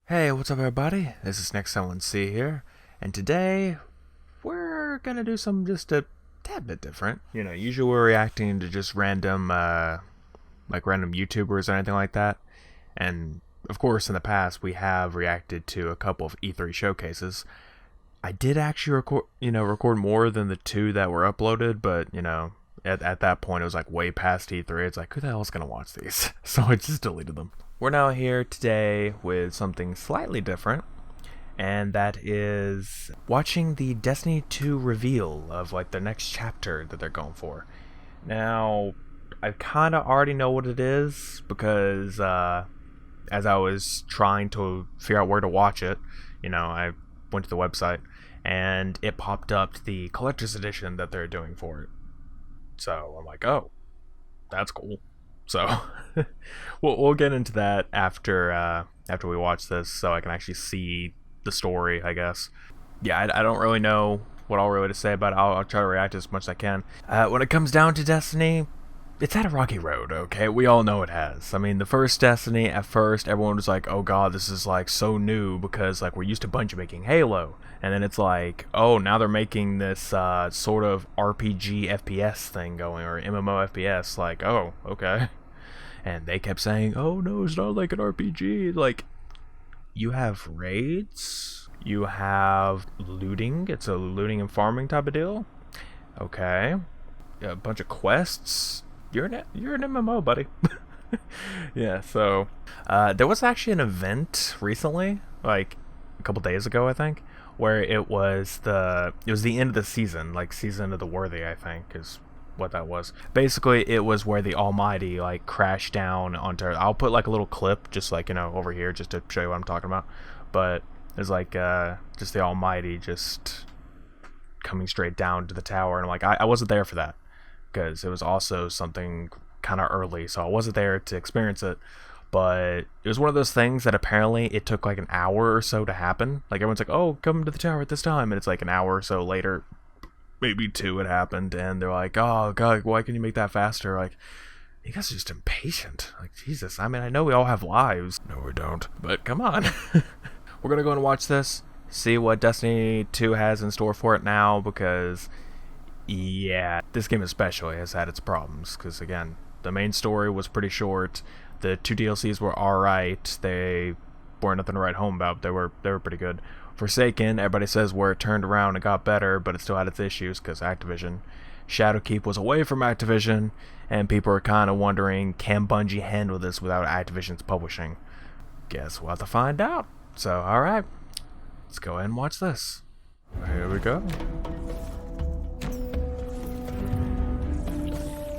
Hey, what's up everybody? This is Next Someone See here, and today we're gonna do something just a tad bit different. Usually we're reacting to just random, random YouTubers or anything like that, and of course in the past we have reacted to a couple of E3 showcases. I did actually record more than the two that were uploaded, but at that point it was like way past E3. It's like, who the hell is gonna watch these? So I just deleted them. We're now here today with something slightly different, and that is watching the Destiny 2 reveal of the next chapter that they're going for. Now, I kind of already know what it is because as I was trying to figure out where to watch it, I went to the website and it popped up the collector's edition that they're doing for it. So I'm like, oh, that's cool. So we'll get into that after we watch this, so I can actually see the story, I guess. Yeah, I don't really know what all really to say about it. I'll try to react as much as I can. When it comes down to Destiny, it's had a rocky road, okay? We all know it has. I mean, the first Destiny, at first, everyone was like, oh god, this is so new because we're used to Bungie making Halo. And then it's like, oh, now they're making this sort of RPG FPS thing going, or MMO FPS. Like, oh, okay. And they kept saying, oh no, it's not like an RPG. You have raids, you have looting. It's a looting and farming type of deal. Okay. A bunch of quests. You're an MMO, buddy. Yeah, so there was actually an event recently, a couple days ago, I think, where it was the end of the season, season of the Worthy, I think, is what that was. Basically, it was where the Almighty crashed down onto Earth. I'll put a little clip just over here just to show you what I'm talking about. But it's just the Almighty just coming straight down to the tower, and I wasn't there for that because it was also something kind of early, so I wasn't there to experience it. But it was one of those things that apparently it took an hour or so to happen. Everyone's like, oh, come to the tower at this time, and it's an hour or so later, maybe two, it happened, and they're like, oh god, why can you make that faster? You guys are just impatient. Jesus, I mean, I know we all have lives. No, we don't, but come on. We're gonna go and watch this, see what Destiny 2 has in store for it now, because yeah, this game especially has had its problems, because again, the main story was pretty short. The two DLCs were alright. They weren't nothing to write home about. They were pretty good. Forsaken, everybody says where it turned around and got better, but it still had its issues because Activision. Shadowkeep was away from Activision, and people are kind of wondering, can Bungie handle this without Activision's publishing? Guess we'll have to find out. So, alright, let's go ahead and watch this. Here we go.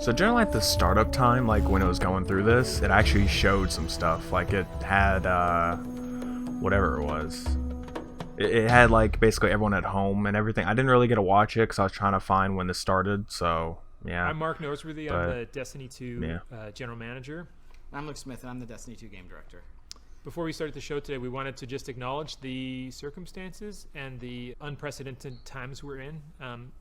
So during the startup time, when it was going through this, it actually showed some stuff. It had whatever it was. It had basically everyone at home and everything. I didn't really get to watch it because I was trying to find when this started. So yeah. I'm Mark Noseworthy. I'm the Destiny 2 general manager. I'm Luke Smith, and I'm the Destiny 2 game director. Before we started the show today, we wanted to just acknowledge the circumstances and the unprecedented times we're in.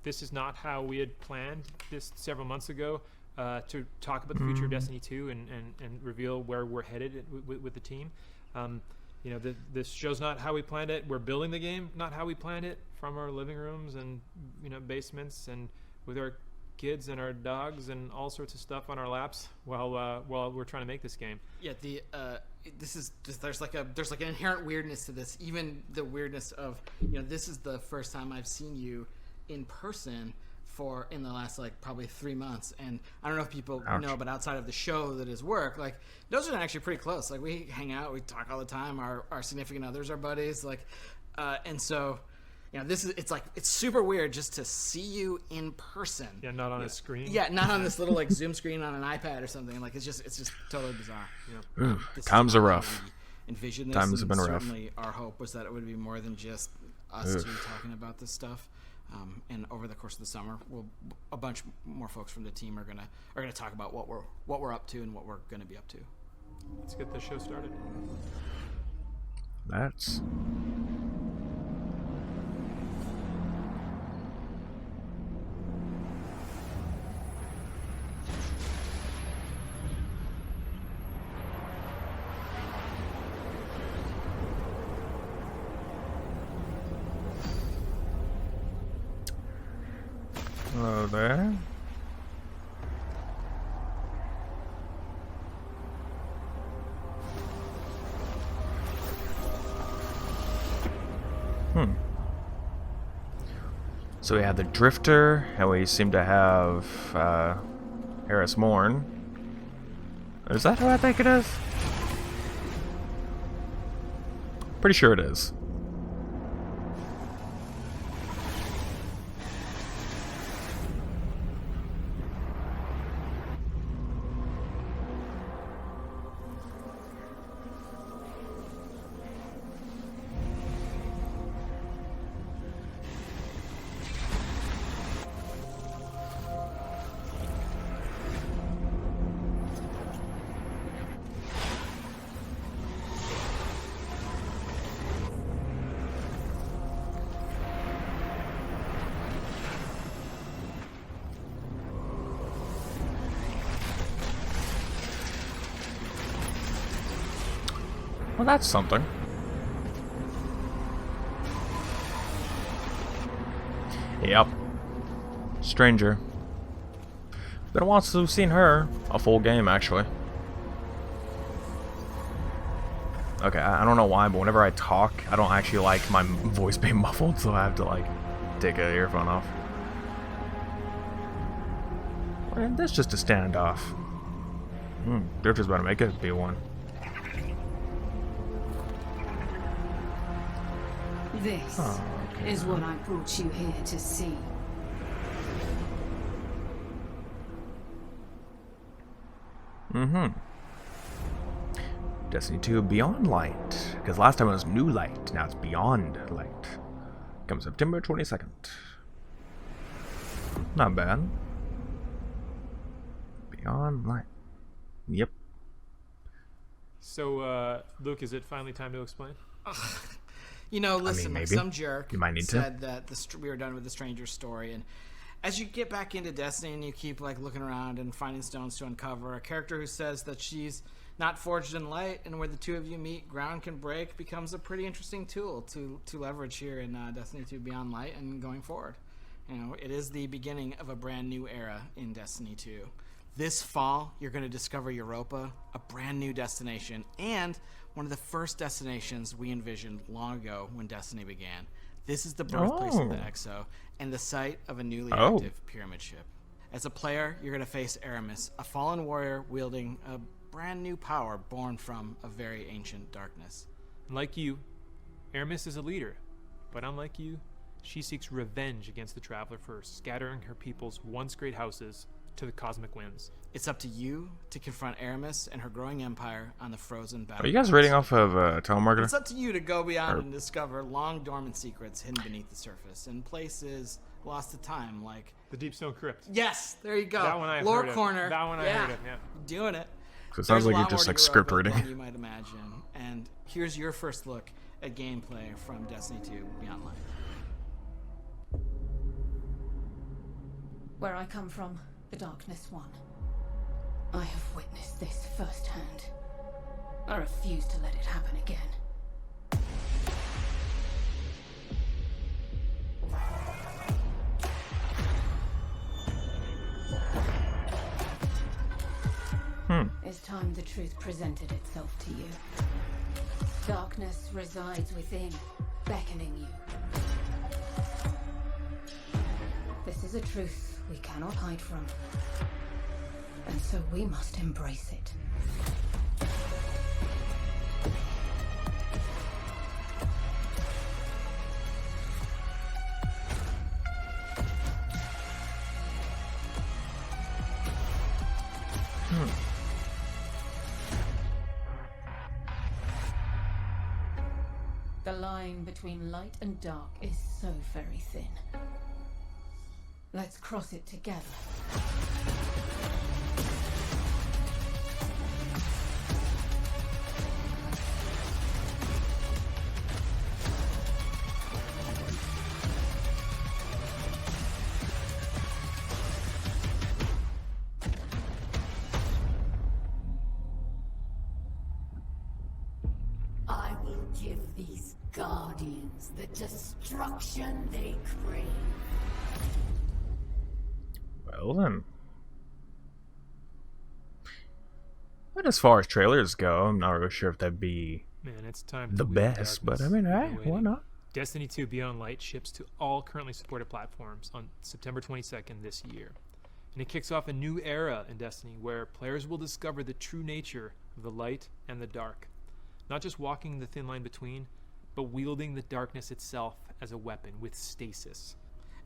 This is not how we had planned this several months ago to talk about the future of Destiny 2 and reveal where we're headed with the team. This show's not how we planned it. We're building the game, not how we planned it, from our living rooms and basements and with our kids and our dogs and all sorts of stuff on our laps while we're trying to make this game. Yeah, there's an inherent weirdness to this. Even the weirdness of this is the first time I've seen you in person in the last probably 3 months, and I don't know if people know, but outside of the show that is work, those are actually pretty close. We hang out, we talk all the time. Our significant others are buddies, and so it's super weird just to see you in person. Yeah, not on a screen. Yeah, not on this little Zoom screen on an iPad or something. It's just totally bizarre. Ooh, times are rough. Envision this. Times have been rough. Certainly, our hope was that it would be more than just us two talking about this stuff. And over the course of the summer, a bunch more folks from the team are gonna talk about what we're up to and what we're gonna be up to. Let's get the show started. That's Hello there. So we have the Drifter, and we seem to have Harris Morn. Is that who I think it is? Pretty sure it is. Well, that's something. Yep. Stranger. Been a while since we've seen her. A full game, actually. Okay, I don't know why, but whenever I talk, I don't actually like my voice being muffled, so I have to, like, take an earphone off. And that's just a standoff. Drifter's about to make it be one. This is what I brought you here to see. Destiny 2 Beyond Light. Because last time it was New Light, now it's Beyond Light. Comes September 22nd. Not bad. Beyond Light. Yep. So, Luke, is it finally time to explain? You know, listen, maybe. some jerk You might need said that we were done with the Stranger's story, and as you get back into Destiny and you keep like looking around and finding stones to uncover, a character who says that she's not forged in light, and where the two of you meet, ground can break, becomes a pretty interesting tool to leverage here in Destiny 2 Beyond Light and going forward. You know, it is the beginning of a brand new era in Destiny 2. This fall, you're going to discover Europa, a brand new destination, and one of the first destinations we envisioned long ago when Destiny began. This is the birthplace of the Exo and the site of a newly active pyramid ship. As a player, you're going to face Aramis, a fallen warrior wielding a brand new power born from a very ancient darkness. Like you, Aramis is a leader, but unlike you, she seeks revenge against the Traveler first, scattering her people's once great houses to the cosmic winds. It's up to you to confront Aramis and her growing empire on the frozen battle. Are you guys reading off of Telemarketer? It's up to you to go beyond and discover long dormant secrets hidden beneath the surface in places lost to time, like The Deep Stone Crypt. Yes, there you go. That one I Lore heard Corner. Of. That one I heard of, yeah. Doing it. So it sounds There's a like you're lot just more like to script Europa reading. than you might imagine. And here's your first look at gameplay from Destiny 2 Beyond Light. Where I come from, the Darkness won. I have witnessed this firsthand. I refuse to let it happen again. It's time the truth presented itself to you. Darkness resides within, beckoning you. This is a truth we cannot hide from. And so we must embrace it. The line between light and dark is so very thin. Let's cross it together. I will give these guardians the destruction they crave. Well then. But as far as trailers go, I'm not really sure if that'd be Man, it's time the to wield best, but darkness. I mean, We've hey, been why waiting. not? Destiny 2 Beyond Light ships to all currently supported platforms on September 22nd this year. And it kicks off a new era in Destiny where players will discover the true nature of the light and the dark. Not just walking the thin line between, but wielding the darkness itself as a weapon with stasis.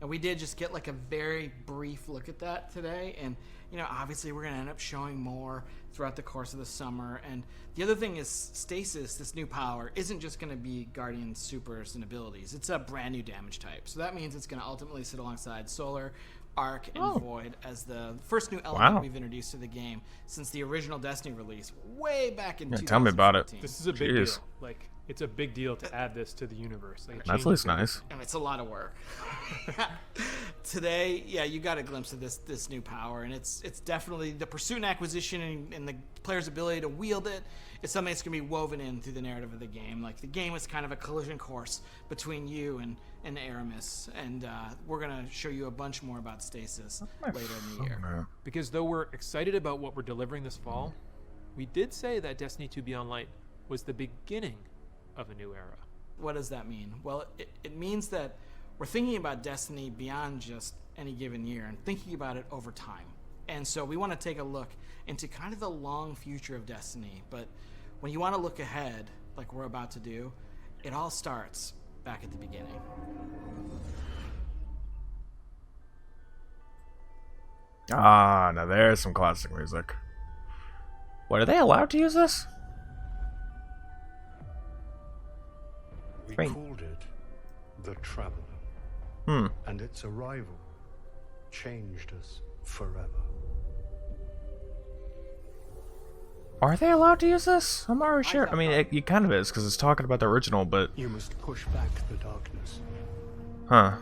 And we did just get like a very brief look at that today. And, you know, obviously we're going to end up showing more throughout the course of the summer. And the other thing is Stasis, this new power, isn't just going to be Guardian supers and abilities. It's a brand new damage type. So that means it's going to ultimately sit alongside Solar, Arc, and Void as the first new element we've introduced to the game since the original Destiny release way back in 2014. Tell me about it. This is a big Jeez. deal. Like, it's a big deal to add this to the universe. Like, it That's at changes least nice. And it's a lot of work. Today, yeah, you got a glimpse of this new power, and it's definitely the pursuit and acquisition and the player's ability to wield it. It's something that's going to be woven in through the narrative of the game. Like, the game is kind of a collision course between you and Aramis, and we're going to show you a bunch more about Stasis later in the year. Because though we're excited about what we're delivering this fall, we did say that Destiny 2 Beyond Light was the beginning of a new era. What does that mean? Well, it means that we're thinking about Destiny beyond just any given year and thinking about it over time. And so we want to take a look into kind of the long future of Destiny. But when you want to look ahead, like we're about to do, it all starts back at the beginning. Ah, now there's some classic music. What, are they allowed to use this? We Right. called it the Traveler, and its arrival changed us forever. Are they allowed to use this? I'm not really sure. I mean, it kind of is, because it's talking about the original, but... You must push back the darkness. Huh.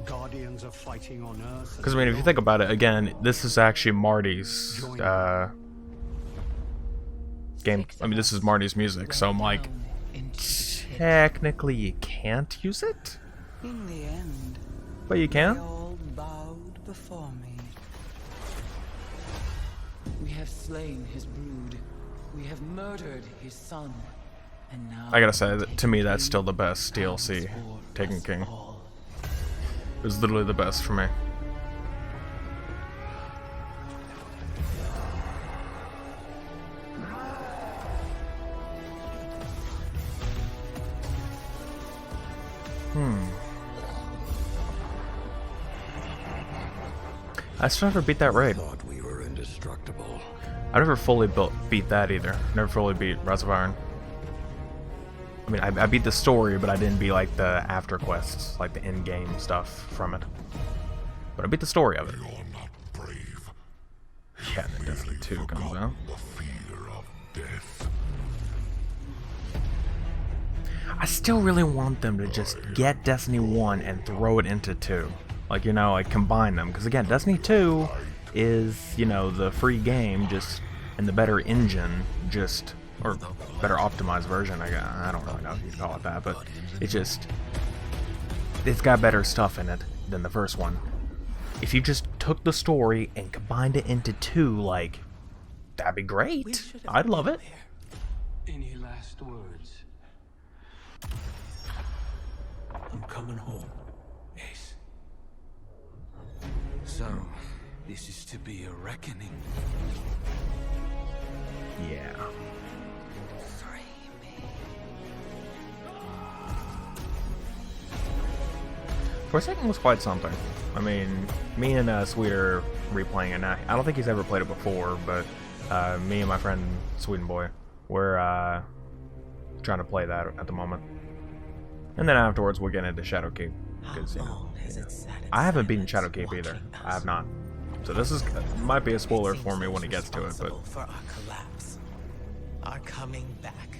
Guardians are fighting on Earth. Because, I mean, if you think about it, again, this is actually Marty's, game... I mean, this is Marty's music, so I'm like... Technically, you can't use it? In the end, But you they can? all bowed before me. We have slain his brood. We have murdered his son. And now I gotta say, that, to me, that's Taken still the best King DLC, comes for Taken us King. all. It was literally the best for me. I still never beat that raid. Thought we were indestructible. I never fully beat that either. Never fully beat Rise of Iron. I mean, I beat the story, but I didn't beat like the after quests, like the in-game stuff from it. But I beat the story of it. You're not brave. Yeah, and then Destiny 2 comes out. The fear of death. I still really want them to just get Destiny 1 and throw it into 2. Like, you know, like combine them. Because again, Destiny 2 is, you know, the free game just, and the better engine just, or better optimized version, I don't really know if you'd call it that, but it just, it's got better stuff in it than the first one. If you just took the story and combined it into 2, like, that'd be great. I'd love it. Any last words? I'm coming home, Ace. So, this is to be a reckoning. Yeah. Free me. Forsaken was quite something. I mean, me and Sweeter replaying it now. I don't think he's ever played it before, but me and my friend Sweden Boy, we're trying to play that at the moment. And then afterwards we'll get into Shadowkeep. Because, you know, I haven't beaten Shadowkeep either. I have not. So this is might be a spoiler for me when it gets to it, but For our collapse, our coming back.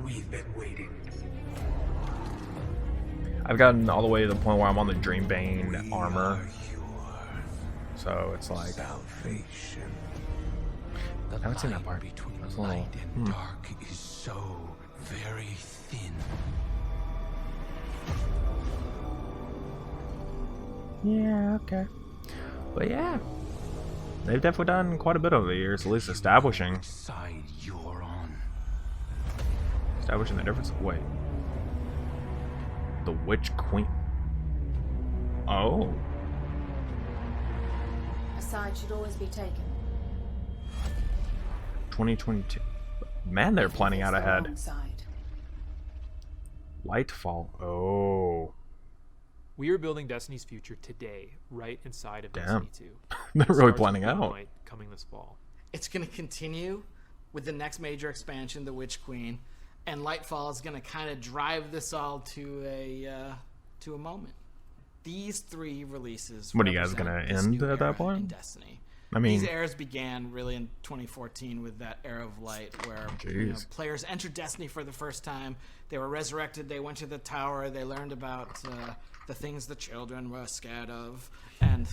We've been waiting. I've gotten all the way to the point where I'm on the Dreambane armor. So it's like, Salvation. The I haven't seen that line part. between That's a little- light and dark is so very thin. Yeah, okay. But yeah, they've definitely done quite a bit over the years, at least establishing Side you're on. the difference. Wait, the Witch Queen. Oh, A side should always be taken. 2022. Man, they're planning out It's the ahead. wrong side. Lightfall. Oh, We are building Destiny's future today, right inside of damn. Destiny 2. They're It really starts planning with out. Greenlight coming this fall. It's going to continue with the next major expansion, the Witch Queen, and Lightfall is going to kind of drive this all to a moment. These three releases. What are you guys represent gonna this end new at that era point? in Destiny. I mean, These eras began really in 2014 with that era of light where Jeez. players entered Destiny for the first time. They were resurrected. They went to the tower. They learned about the things the children were scared of, and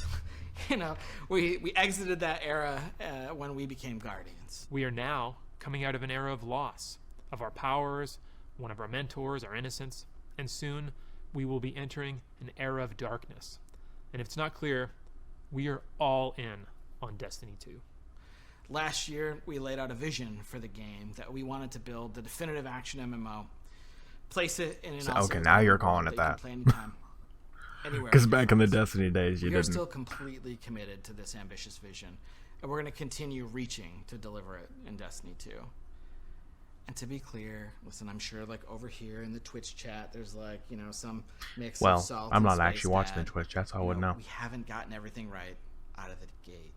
we exited that era when we became Guardians. We are now coming out of an era of loss of our powers, one of our mentors, our innocence, and soon we will be entering an era of darkness. And if it's not clear, we are all in on Destiny 2. Last year, we laid out a vision for the game that we wanted to build the definitive action MMO. Place it in an So, awesome okay, now you're world calling it you can that. play anytime, anywhere. because back in the Destiny days, you We are didn't. still completely committed to this ambitious vision, and we're going to continue reaching to deliver it in Destiny 2. And to be clear, listen, I'm sure like over here in the Twitch chat, there's like, some mix of Well, salt I'm and not Space actually watching Dad. the Twitch chat, so I wouldn't know. We haven't gotten everything right out of the gate.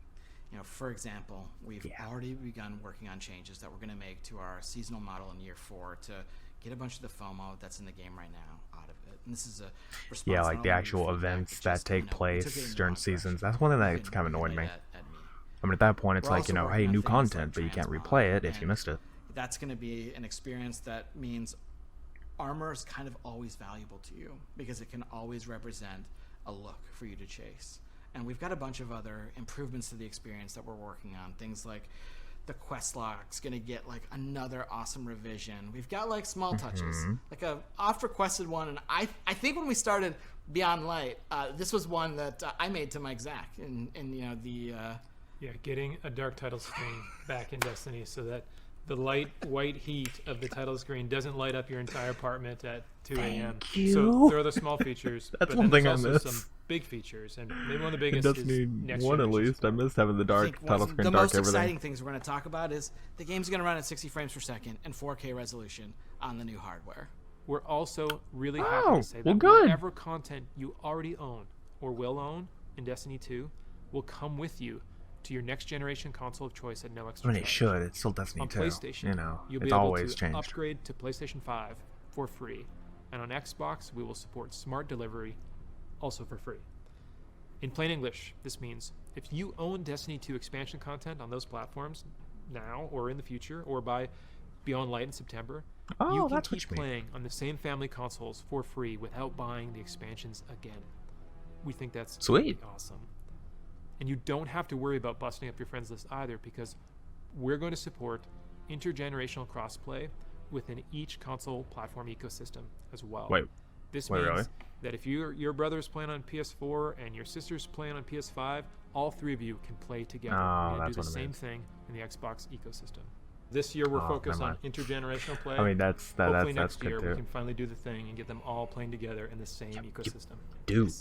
For example, we've already begun working on changes that we're going to make to our seasonal model in year 4 to get a bunch of the FOMO that's in the game right now out of it. And this is a response Yeah, not like the only to actual feedback, events but that just, take we took it place in the during wrong seasons. direction. That's one thing You that's can kind of annoyed relay me. that at me. I mean, at that point, it's We're like, also hey, working new on things content, like but you can't transmog, replay it if you and missed it. That's going to be an experience that means armor is kind of always valuable to you because it can always represent a look for you to chase. And we've got a bunch of other improvements to the experience that we're working on. Things like the quest log's going to get like another awesome revision. We've got like small touches, like a oft requested one. And I think when we started Beyond Light, this was one that I made to Mike Zach in the Getting a dark title screen back in Destiny so that the light white heat of the title screen doesn't light up your entire apartment at 2 a.m. you. So there are the small features, That's but one then thing I there's also miss. some big features, and maybe one of the It biggest doesn't is need next one at generation least. I support. missed having the I dark think title screen, the dark most everything. exciting things we're going to talk about is the game's going to run at 60 frames per second and 4K resolution on the new hardware. We're also really happy Oh, to say well, that good. whatever content you already own or will own in Destiny 2 will come with you to your next generation console of choice at no I extra mean, it charge. should. It's still Destiny On 2. PlayStation, You know, you'll it's be able always to changed. upgrade to PlayStation 5 for free. And on Xbox, we will support smart delivery also for free. In plain English, this means if you own Destiny 2 expansion content on those platforms now or in the future or by Beyond Light in September, Oh, you can that's what keep you mean. playing on the same family consoles for free without buying the expansions again. We think that's Sweet. awesome. And you don't have to worry about busting up your friends list either because we're going to support intergenerational crossplay within each console platform ecosystem as well. Wait, This wait, means really? that if your brother's playing on PS4 and your sister's playing on PS5, all three of you can play together Oh, and that's do the what it same means. thing in the Xbox ecosystem. This year we're Oh, focused never on mind. intergenerational play. I mean, that's Hopefully that's next year good we too. can finally do the thing and get them all playing together in the same ecosystem. Dude.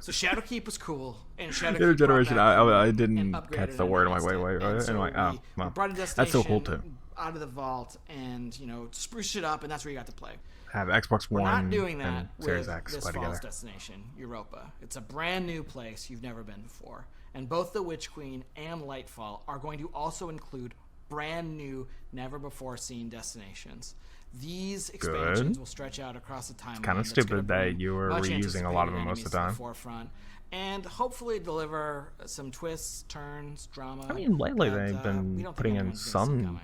So Shadowkeep was cool, and Shadowkeep Intergeneration. brought back I and didn't upgraded catch the and word. I'm like, enhanced wait, it. wait. And And so I'm like, oh, we well, brought a that's so cool too. Destination out of the vault and spruced it up, and that's where you got to play. Have Xbox We're One not doing that and Series with X this play fall's together. destination, Europa. It's a brand new place you've never been before, and both the Witch Queen and Lightfall are going to also include brand new, never before seen destinations. These expansions will stretch out across the timeline. kinda that's gonna stupid that bring you were much reusing a lot of them anticipated most of the enemies to time. forefront, and hopefully deliver some twists, turns, drama. I mean, lately that, they've been we don't think putting in anyone's gonna see some. coming.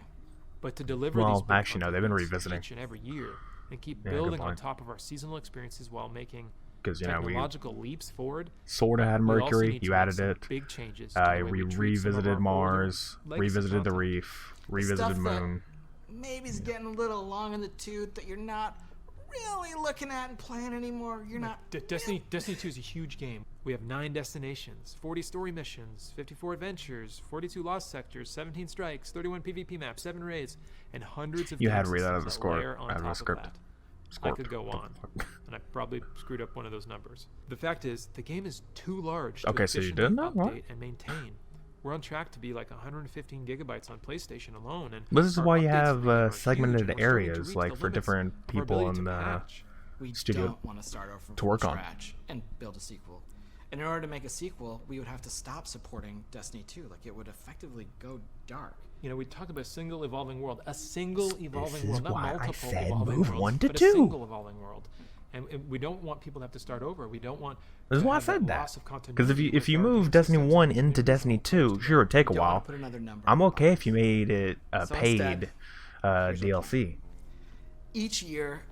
But to deliver Well, these big actually, no, they've been content revisiting. each and every year and keep Yeah, good building on point. top of our seasonal experiences while making Because you know we technological leaps forward. sort of had we also Mercury. need You to make added some it. Big changes. To the way We we treat some of revisited our older Mars, legacy revisited the content. Reef, Stuff revisited that Moon. maybe it's getting a little long in the tooth that you're not really looking at and playing anymore. You're not. Destiny 2 is a huge game. We have 9 destinations, 40 story missions, 54 adventures, 42 lost sectors, 17 strikes, 31 PvP maps, 7 raids, and hundreds of You had to DLC read out of the that score, layer on out of the top script. that. I could go on, and I probably screwed up one of those numbers. The fact is, the game is too large to Okay, so you efficiently did that? What? update and maintain. We're on track to be like 115 gigabytes on PlayStation alone, and This is our why you updates have for the game are huge, segmented and we're starting to areas, reach like the for limits different of our people ability in to the patch. We studio don't want to start over to work from on. scratch and build a sequel. And in order to make a sequel, we would have to stop supporting Destiny 2. Like, it would effectively go dark. You know, we talk about a single evolving world. A single evolving is world, not why I multiple said evolving move worlds, 1 to but 2. a single evolving world. And we don't want people to have to start over. We don't want. This is to why I have said that. loss of Because if continuity you with our move game Destiny systems 1 and into communities Destiny and 2, sure, it'd take a We don't wanna while. put another number I'm on okay it. if you made it a So paid instead, here's what DLC. Each year,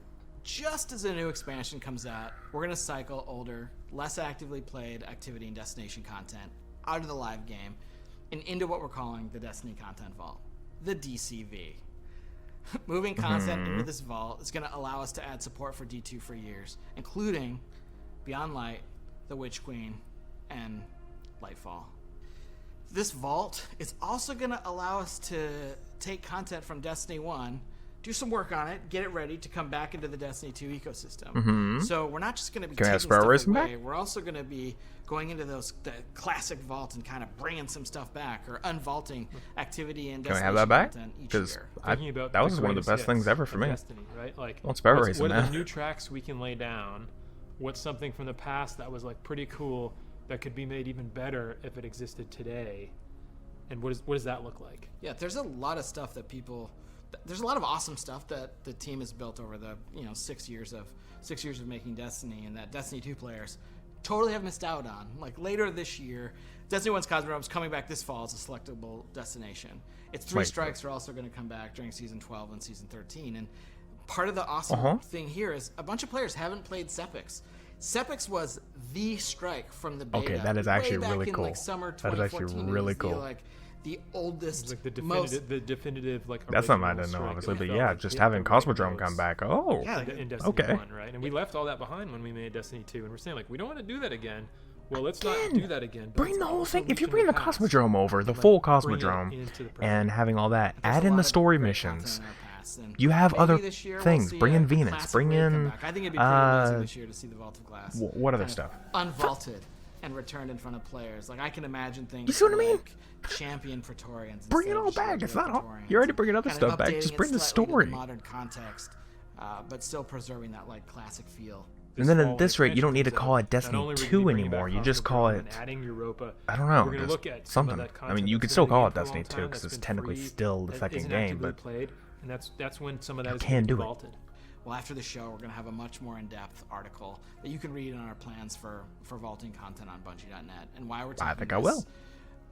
just as a new expansion comes out, we're going to cycle older, less actively played activity and destination content out of the live game and into what we're calling the Destiny Content Vault, the DCV. Moving content into this vault is going to allow us to add support for D2 for years, including Beyond Light, The Witch Queen, and Lightfall. This vault is also going to allow us to take content from Destiny 1, do some work on it, get it ready to come back into the Destiny 2 ecosystem. So we're not just going to be Can we have taking Sparrow stuff Racing away. back? We're also going to be going into the classic vault and kind of bringing some stuff back, or unvaulting activity and Can we destination have that back? content each Because year. Thinking about that was one of the greatest best things hits ever for of me. Destiny, right? Like, Well, Sparrow what Racing, are the man. new tracks we can lay down? What's something from the past that was like pretty cool that could be made even better if it existed today? And what does that look like? Yeah, there's a lot of stuff that people. There's a lot of awesome stuff that the team has built over the 6 years of making Destiny, and that Destiny 2 players totally have missed out on. Like later this year, Destiny 1's Cosmodrome is coming back this fall as a selectable destination. Its 3 strikes are also going to come back during Season 12 and Season 13. And part of the awesome thing here is a bunch of players haven't played Sepix. Sepix was the strike from the beta. Okay, that is actually way back really in, cool. Like, summer That is actually 2014. really It was cool. the oldest, Like the most definitive like. That's something I original didn't know, strike obviously, that we but felt yeah, like just hit having the right Cosmodrome notes come back. Oh, Yeah, in Destiny okay. 1, right? And we left all that behind when we made Destiny 2, and we're saying like we don't want to do that again. Well, let's not do that again. but Bring let's the whole also thing. If reach you in bring the past Cosmodrome over, the and, like, full bring it Cosmodrome, into the present. and having all that, There's add a in lot the of story great missions. content in our past, and You have maybe other this year we'll things. see Bring in a Venus. classic Bring raid come in. back. I think it'd be pretty amazing this year to see the Vault of Glass. What other kind of stuff? Unvaulted and returned in front of players. Like, I can imagine things. You see what I mean? Like Champion Praetorians. Bring it instead of all just back. regular It's not hard. Praetorians, You already and bringing other kind of stuff back. updating Just it bring the slightly to story. modern context, but still preserving that like classic feel. And then fall at this when rate, you don't need to expansion call comes it out, Destiny not only are we 2 bringing anymore. back You just call Cosmodrome it. and adding Europa. I don't know. We're gonna Just look at some of something. that I mean, content you that's could been still in call game it for a Destiny long 2 time, because that's it's been technically free, still the that second isn't game, actively but played, and that's when some of that you is can being do it. vaulted. Well, after the show, we're going to have a much more in-depth article that you can read on our plans for vaulting content on Bungie.net and why we're taking I think I this will.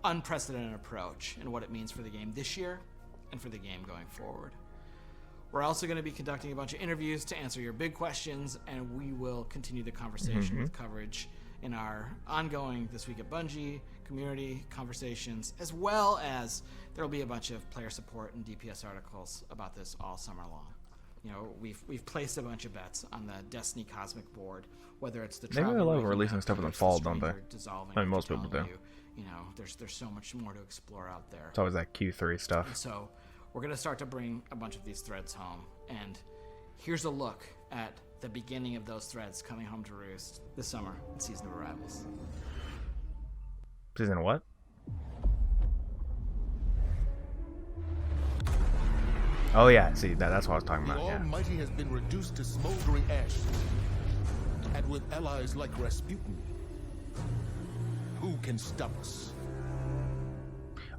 unprecedented approach and what it means for the game this year and for the game going forward. We're also going to be conducting a bunch of interviews to answer your big questions, and we will continue the conversation with coverage in our ongoing This Week at Bungie community conversations, as well as there will be a bunch of player support and DPS articles about this all summer long. You know, we've placed a bunch of bets on the Destiny Cosmic board, whether it's the They really travel love waking releasing up, stuff in whether the it's fall, don't Stranger they? dissolving I mean, after most people telling do. You know, there's so much more to explore out there. It's always that Q3 stuff. So we're going to start to bring a bunch of these threads home. And here's a look at the beginning of those threads coming home to roost this summer in Season of Arrivals. Season what? Oh yeah, see that's what I was talking The about. Yeah. Almighty has been reduced to smoldering ash, and with allies like Rasputin, who can stop us?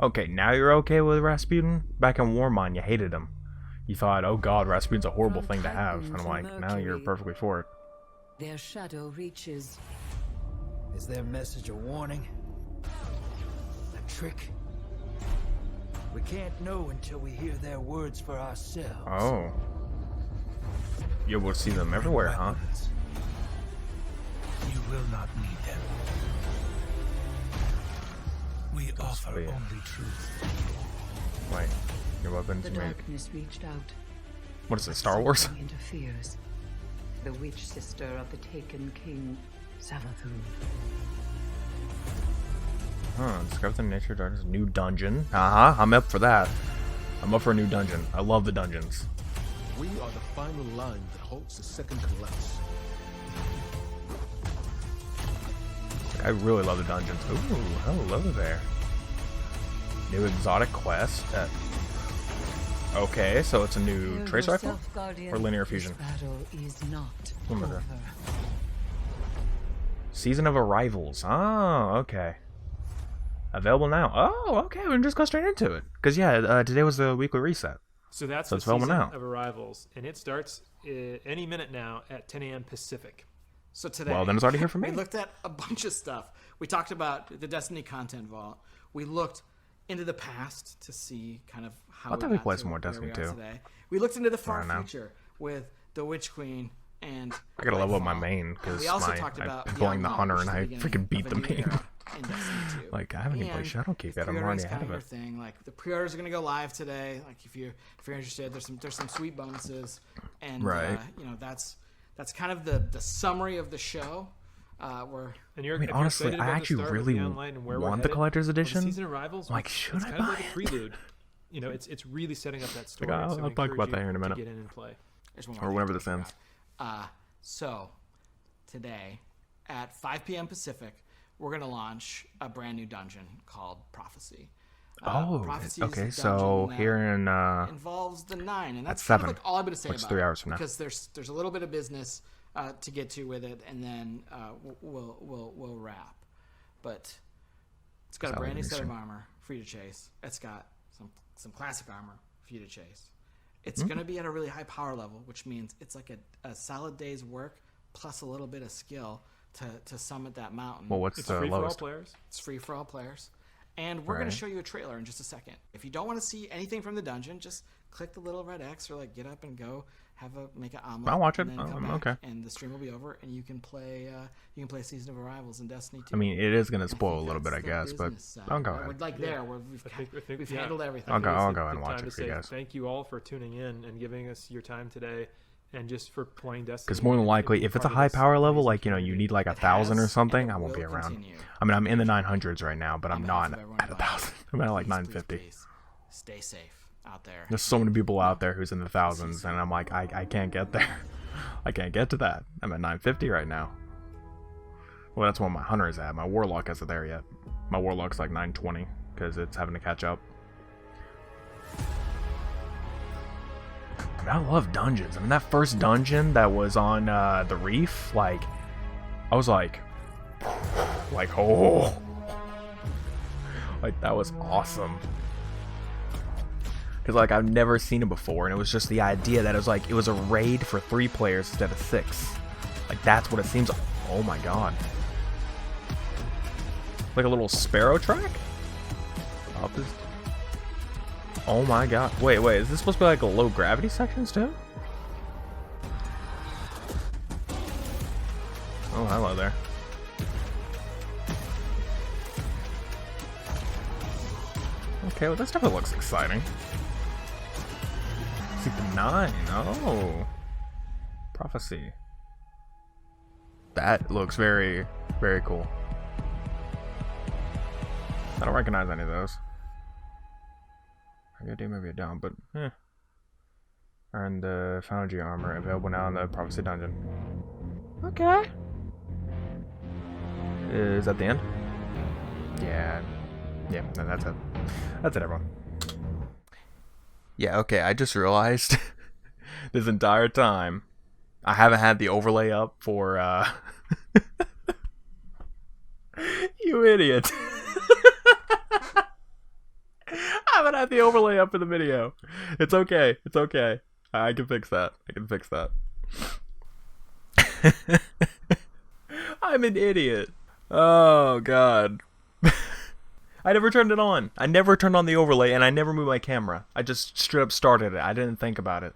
Okay, now you're okay with Rasputin? Back in Warmind, you hated him. You thought, oh god, Rasputin's a horrible thing to have. And I'm like, now you're perfectly for it. Their shadow reaches. Is their message a warning? A trick? We can't know until we hear their words for ourselves. Oh. You will see them everywhere, huh? Weapons. You will not need them. We offer be it. only truth. Wait, your weapons The make... darkness reached out. What is it, Star Wars? Something interferes. the witch sister of the taken king, Savathun. Discover the nature of darkness. New dungeon. I'm up for that. I'm up for a new dungeon. I love the dungeons. We are the final line that halts the second collapse. I really love the dungeons. Ooh, hello there. New exotic quest. Okay, so it's a new trace rifle? Or linear fusion? Season of Arrivals. Oh, okay. Available now. Oh, okay, we can just go straight into it. Because, yeah, today was the weekly reset. So that's So the it's available Season now. of Arrivals, and it starts any minute now at 10 a.m. Pacific. So today, Well, then it's already here for me. We looked at a bunch of stuff. We talked about the Destiny content vault. We looked into the past to see kind of how I thought we played some more Destiny 2. Today. We looked into the far I don't know. future with the Witch Queen and I gotta level up my Lightfall. main because We also talked about I'm playing the Beyond hunter and Light, I which is the freaking beginning beat the of a new main. era in Destiny 2. Like, I haven't even played And Shadowkeep yet. I'm pre-ordering already is ahead kind of your it. thing. Like the pre-orders are gonna go live today. Like if you're interested, there's some sweet bonuses, and Right. that's kind of the summary of the show. And you're, I mean, if you're honestly, excited I about the actually start of really Beyond Light and where we're want the headed, collector's well, the edition. Season of Arrivals, Like, it's should kind I of buy like a it? prelude. You know, it's really setting up that story. I'll so we talk about encourage that you here in a minute. to get in and play. There's one Or more whenever thing this to ends. forgot. So today at 5 p.m. Pacific, we're gonna launch a brand new dungeon called Prophecy. Prophecy is okay, a so dungeon that here in involves the 9, and that's at kind 7, of like all I'm gonna say which is about 3 it, hours from now. because there's a little bit of business to get to with it, and then we'll wrap. But it's got a brand new set of armor for you to chase. It's got some classic armor for you to chase. It's going to be at a really high power level, which means it's like a solid day's work plus a little bit of skill to summit that mountain. Well, what's It's the free for all lowest? players. It's free for all players. And we're going Right. to show you a trailer in just a second. If you don't want to see anything from the dungeon, just click the little red X or like get up and go make an omelet. I'll watch it. and then come I'm back, okay. And the stream will be over, and you can play Season of Arrivals in Destiny 2. I mean, it is going to I spoil a think little bit, I that's the guess, but business side. I'll go We're ahead. like there, where we've I think, we've yeah, handled everything. I'll go- I think I'll it's go the and watch time it to for you say guys. Thank you all for tuning in and giving us your time today, and just for playing Destiny. Because more than and likely, being if it's a part of high this power level, amazing like, you community. need like It 1,000 or has, something, and it I won't be will around. continue. I mean, I'm in the 900s right now, but I'm On not behalf of everyone at involved, 1,000. I'm at like please, 950. please stay safe out there. There's so many people out there who's in the thousands, and I'm like, I can't get there. I can't get to that. I'm at 950 right now. Well, that's what my hunter is at. My warlock isn't there yet. My warlock's like 920 because it's having to catch up. I mean, I love dungeons. I mean, that first dungeon that was on the reef, like, I was like, oh, like that was awesome. Because like I've never seen it before, and it was just the idea that it was like it was a raid for 3 players instead of 6. Like that's what it seems like. Oh my god. Like a little sparrow track? Up this. Oh my god. Wait, is this supposed to be like a low gravity sections too? Oh, hello there. Okay, well this definitely looks exciting. Season 9. Oh. Prophecy. That looks very, very cool. I don't recognize any of those. I maybe I don't, but eh. Earn the Foundry armor available now in the Prophecy dungeon. Okay. Is that the end? Yeah. Yeah, no, that's it. That's it, everyone. Yeah, okay, I just realized this entire time I haven't had the overlay up for, you idiot. I haven't had the overlay up for the video. It's okay. It's okay. I can fix that. I'm an idiot. Oh, God. I never turned it on. I never turned on the overlay, and I never moved my camera. I just straight up started it. I didn't think about it.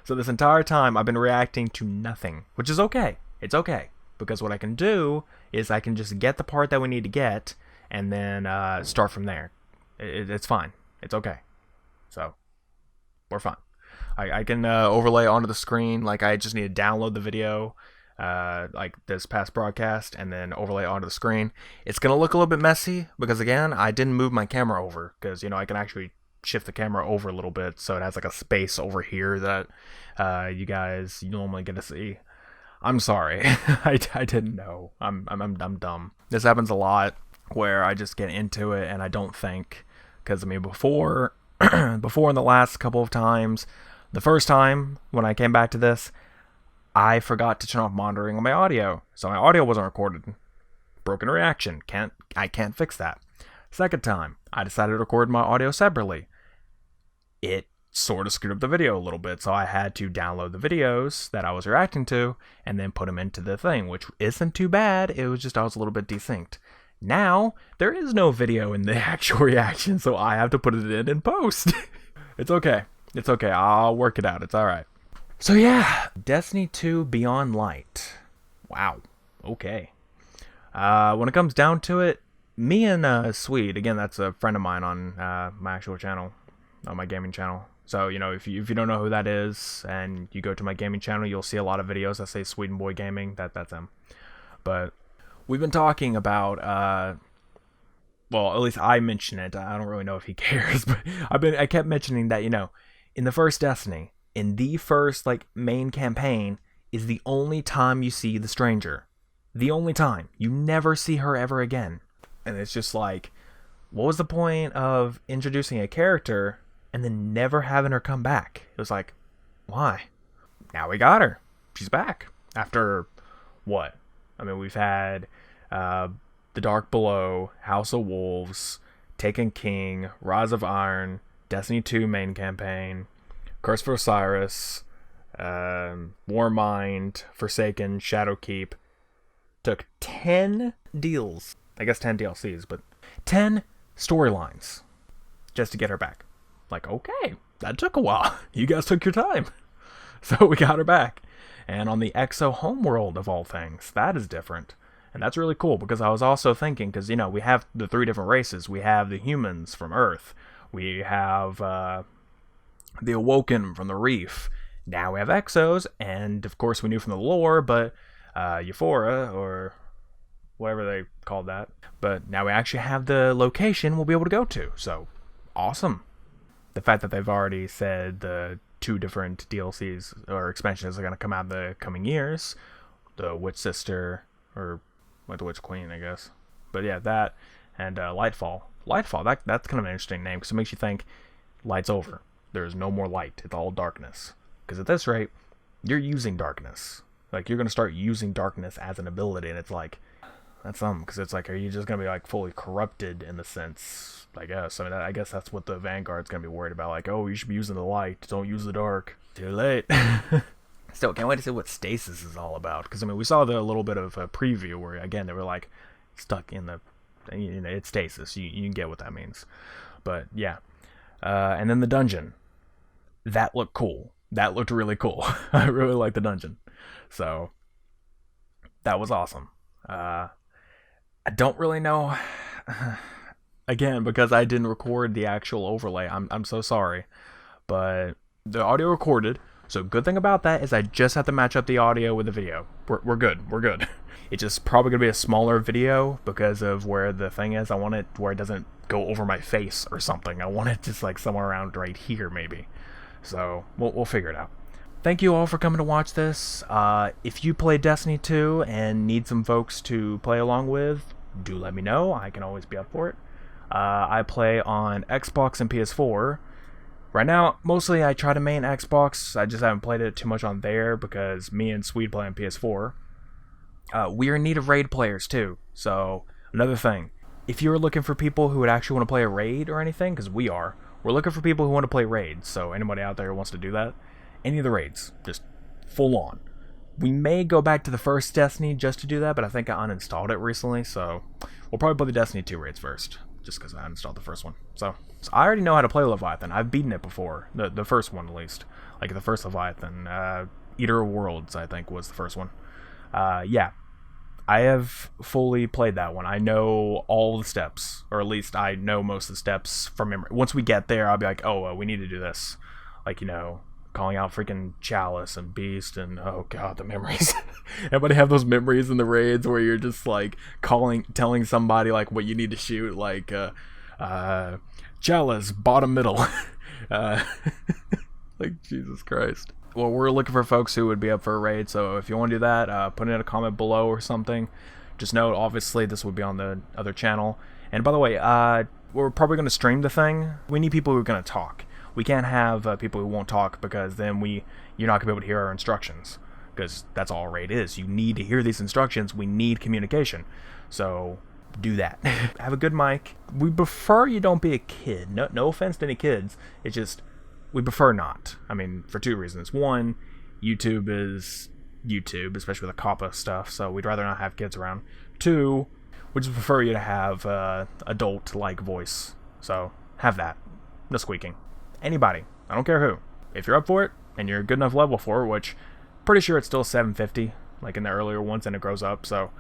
So this entire time, I've been reacting to nothing, which is okay. It's okay. Because what I can do is I can just get the part that we need to get, and then start from there. It's fine. It's okay. So, we're fine. I can overlay onto the screen. Like, I just need to download the video, like this past broadcast, and then overlay onto the screen. It's going to look a little bit messy because, again, I didn't move my camera over because, you know, I can actually shift the camera over a little bit so it has like a space over here that you guys normally get to see. I'm sorry. I didn't know. I'm dumb. This happens a lot where I just get into it and I don't think, because I mean, before in the last couple of times, the first time when I came back to this, I forgot to turn off monitoring on my audio, so my audio wasn't recorded. Broken reaction. I can't fix that. Second time, I decided to record my audio separately. It sort of screwed up the video a little bit, so I had to download the videos that I was reacting to and then put them into the thing, which isn't too bad. It was just I was a little bit desynced. Now, there is no video in the actual reaction, so I have to put it in post. It's okay. It's okay. I'll work it out. It's alright. So yeah, Destiny 2 Beyond Light. Wow. Okay. When it comes down to it, me and Swede, again, that's a friend of mine on my actual channel, on my gaming channel. So, you know, if you don't know who that is, and you go to my gaming channel, you'll see a lot of videos that say Sweden Boy Gaming. That's him. But we've been talking about, well, at least I mention it. I don't really know if he cares, but I kept mentioning that, you know, in the first Destiny, in the first, like, main campaign, is the only time you see the stranger. The only time. You never see her ever again. And it's just like, what was the point of introducing a character and then never having her come back? It was like, why? Now we got her. She's back. After what? I mean, we've had The Dark Below, House of Wolves, Taken King, Rise of Iron, Destiny 2 main campaign, Curse for Osiris, Warmind, Forsaken, Shadowkeep. Took 10 deals. I guess 10 DLCs, but 10 storylines just to get her back. Like, okay, that took a while. You guys took your time. So we got her back. And on the Exo homeworld of all things, that is different. And that's really cool because I was also thinking, because, you know, we have the 3 different races. We have the humans from Earth. We have the Awoken from the Reef. Now we have Exos, and of course we knew from the lore, but Euphora, or whatever they called that. But now we actually have the location we'll be able to go to. So, awesome. The fact that they've already said the 2 different DLCs or expansions are going to come out in the coming years. The Witch Sister, or the Witch Queen, I guess. But yeah, that, and Lightfall. Lightfall, that's kind of an interesting name, because it makes you think, light's over. There's no more light. It's all darkness. Because at this rate, you're using darkness. Like, you're going to start using darkness as an ability, and it's like, that's something, because it's like, are you just going to be, like, fully corrupted in the sense, I guess. I mean, I guess that's what the Vanguard's going to be worried about. Like, oh, you should be using the light. Don't use the dark. Too late. Still, can't wait to see what Stasis is all about. Because, I mean, we saw the little bit of a preview where, again, they were, like, stuck in the, you know, it's Stasis. You can get what that means. But, yeah. And then the dungeon. That looked cool. That looked really cool. I really liked the dungeon. So, that was awesome. I don't really know. Again, because I didn't record the actual overlay, I'm so sorry. But the audio recorded, so good thing about that is I just have to match up the audio with the video. We're good. We're good. It's just probably going to be a smaller video because of where the thing is. I want it where it doesn't go over my face or something. I want it just like somewhere around right here, maybe. So, we'll figure it out. Thank you all for coming to watch this. If you play Destiny 2 and need some folks to play along with, do let me know. I can always be up for it. I play on Xbox and PS4. Right now, mostly I try to main Xbox. I just haven't played it too much on there because me and Swede play on PS4. We're in need of raid players too. So, another thing. If you're looking for people who would actually want to play a raid or anything, because we're looking for people who want to play raids. So, anybody out there who wants to do that, any of the raids, just full on. We may go back to the first Destiny just to do that, but I think I uninstalled it recently, so we'll probably play the Destiny 2 raids first, just because I uninstalled the first one. So I already know how to play Leviathan. I've beaten it before, the first one at least. Like the first Leviathan, Eater of Worlds, I think, was the first one. Yeah, I have fully played that one. I know all the steps, or at least I know most of the steps from memory. Once we get there, I'll be like, oh, we need to do this. Like, you know, calling out freaking Chalice and Beast, and oh god, the memories. Everybody have those memories in the raids where you're just like telling somebody like what you need to shoot, like Chalice, bottom middle. Like, Jesus Christ. Well, we're looking for folks who would be up for a raid, so if you want to do that, put it in a comment below or something. Just note, obviously, this would be on the other channel. And by the way, we're probably going to stream the thing. We need people who are going to talk. We can't have people who won't talk, because then you're not going to be able to hear our instructions. Because that's all raid is. You need to hear these instructions. We need communication. So do that. Have a good mic. We prefer you don't be a kid. No offense to any kids. It's just, we prefer not. I mean, for two reasons. One, YouTube is YouTube, especially with the COPPA stuff, so we'd rather not have kids around. Two, we just prefer you to have adult-like voice. So have that. No squeaking. Anybody. I don't care who. If you're up for it, and you're a good enough level for it, which pretty sure it's still 750, like in the earlier ones, and it grows up, so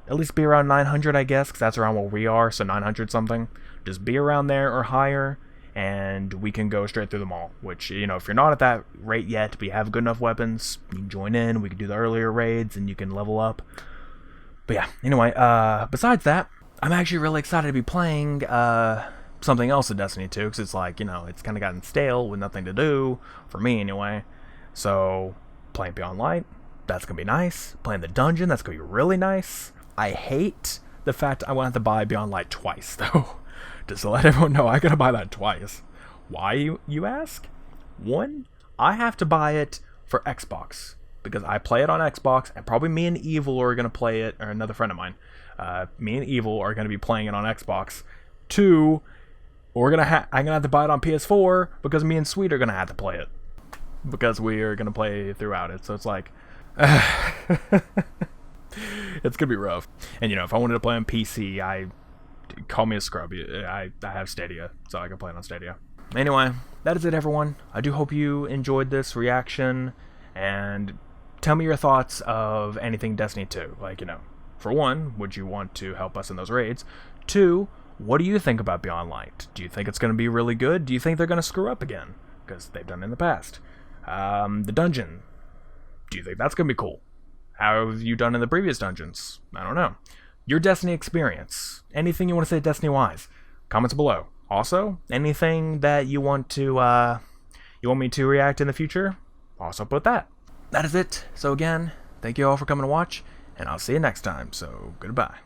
at least be around 900, I guess, because that's around where we are, so 900 something. Just be around there or higher, and we can go straight through them all, which, you know, if you're not at that rate yet, but you have good enough weapons, you can join in, we can do the earlier raids, and you can level up. But yeah, anyway, besides that, I'm actually really excited to be playing something else in Destiny 2, because it's like, you know, it's kind of gotten stale with nothing to do, for me anyway. So playing Beyond Light, that's going to be nice. Playing the dungeon, that's going to be really nice. I hate the fact I won't have to buy Beyond Light twice, though. Just to let everyone know, I got to buy that twice. Why, you ask? One, I have to buy it for Xbox, because I play it on Xbox, and probably me and Evil are going to play it, or another friend of mine. Me and Evil are going to be playing it on Xbox. Two, I'm going to have to buy it on PS4, because me and Sweet are going to have to play it. Because we are going to play throughout it, so it's like, it's going to be rough. And, you know, if I wanted to play on PC, call me a scrub. I have Stadia, so I can play it on Stadia. Anyway, that is it, everyone. I do hope you enjoyed this reaction, and tell me your thoughts of anything Destiny 2. Like, you know, for one, would you want to help us in those raids? Two, what do you think about Beyond Light? Do you think it's going to be really good? Do you think they're going to screw up again? Because they've done it in the past. The dungeon. Do you think that's going to be cool? How have you done in the previous dungeons? I don't know. Your Destiny experience. Anything you want to say Destiny-wise. Comments below. Also, anything that you want me to react in the future? Also put that. That is it. So again, thank you all for coming to watch, and I'll see you next time. So, goodbye.